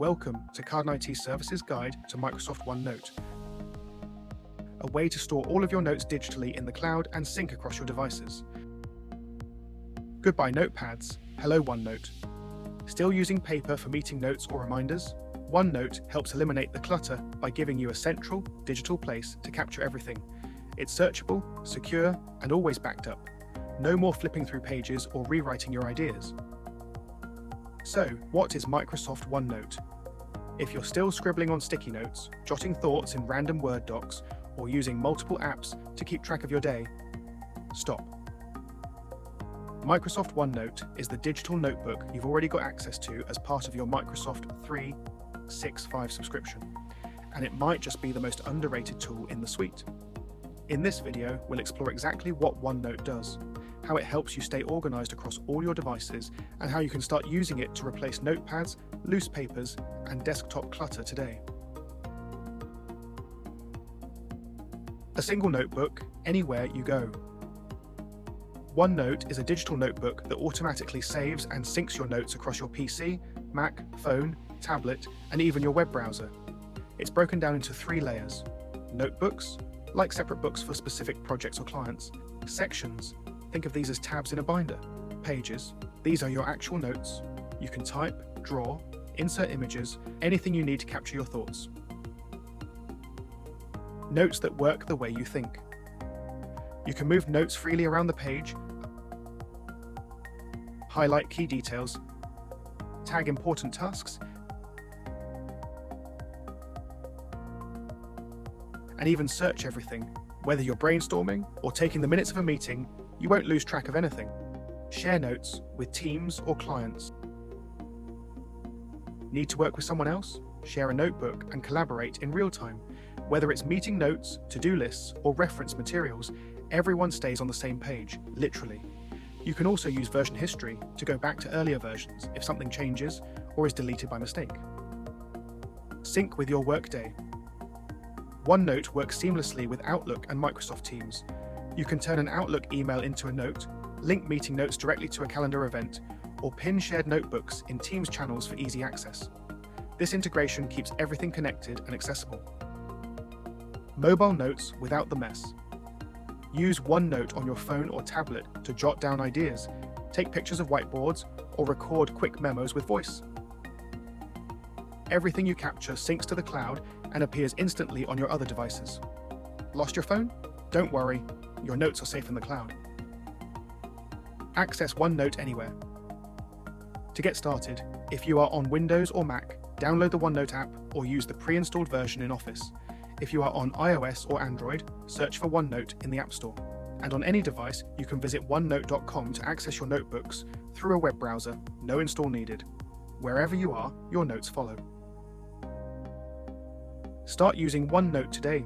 Welcome to Card&IT Services Guide to Microsoft OneNote, a way to store all of your notes digitally in the cloud and sync across your devices. Goodbye notepads, hello OneNote. Still using paper for meeting notes or reminders? OneNote helps eliminate the clutter by giving you a central, digital place to capture everything. It's searchable, secure, and always backed up. No more flipping through pages or rewriting your ideas. So, what is Microsoft OneNote? If you're still scribbling on sticky notes, jotting thoughts in random Word docs, or using multiple apps to keep track of your day, stop. Microsoft OneNote is the digital notebook you've already got access to as part of your Microsoft 365 subscription, and it might just be the most underrated tool in the suite. In this video, we'll explore exactly what OneNote does, how it helps you stay organized across all your devices, and how you can start using it to replace notepads, loose papers, and desktop clutter today. A single notebook, anywhere you go. OneNote is a digital notebook that automatically saves and syncs your notes across your PC, Mac, phone, tablet, and even your web browser. It's broken down into 3 layers. Notebooks, like separate books for specific projects or clients. Sections, think of these as tabs in a binder. Pages, these are your actual notes. You can type, draw, insert images, anything you need to capture your thoughts. Notes that work the way you think. You can move notes freely around the page, highlight key details, tag important tasks, and even search everything. Whether you're brainstorming or taking the minutes of a meeting, you won't lose track of anything. Share notes with teams or clients. Need to work with someone else? Share a notebook and collaborate in real time. Whether it's meeting notes, to-do lists, or reference materials, everyone stays on the same page, literally. You can also use version history to go back to earlier versions if something changes or is deleted by mistake. Sync with your workday. OneNote works seamlessly with Outlook and Microsoft Teams. You can turn an Outlook email into a note, link meeting notes directly to a calendar event, or pin shared notebooks in Teams channels for easy access. This integration keeps everything connected and accessible. Mobile notes without the mess. Use OneNote on your phone or tablet to jot down ideas, take pictures of whiteboards, or record quick memos with voice. Everything you capture syncs to the cloud and appears instantly on your other devices. Lost your phone? Don't worry, your notes are safe in the cloud. Access OneNote anywhere. To get started, if you are on Windows or Mac, download the OneNote app or use the pre-installed version in Office. If you are on iOS or Android, search for OneNote in the App Store. And on any device, you can visit onenote.com to access your notebooks through a web browser, no install needed. Wherever you are, your notes follow. Start using OneNote today.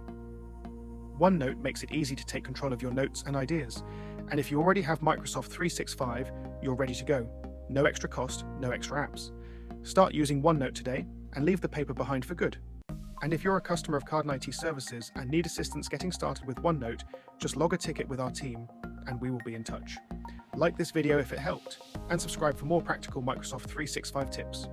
OneNote makes it easy to take control of your notes and ideas. And if you already have Microsoft 365, you're ready to go. No extra cost, no extra apps. Start using OneNote today and leave the paper behind for good. And if you're a customer of Card&IT Services and need assistance getting started with OneNote, just log a ticket with our team and we will be in touch. Like this video if it helped, and subscribe for more practical Microsoft 365 tips.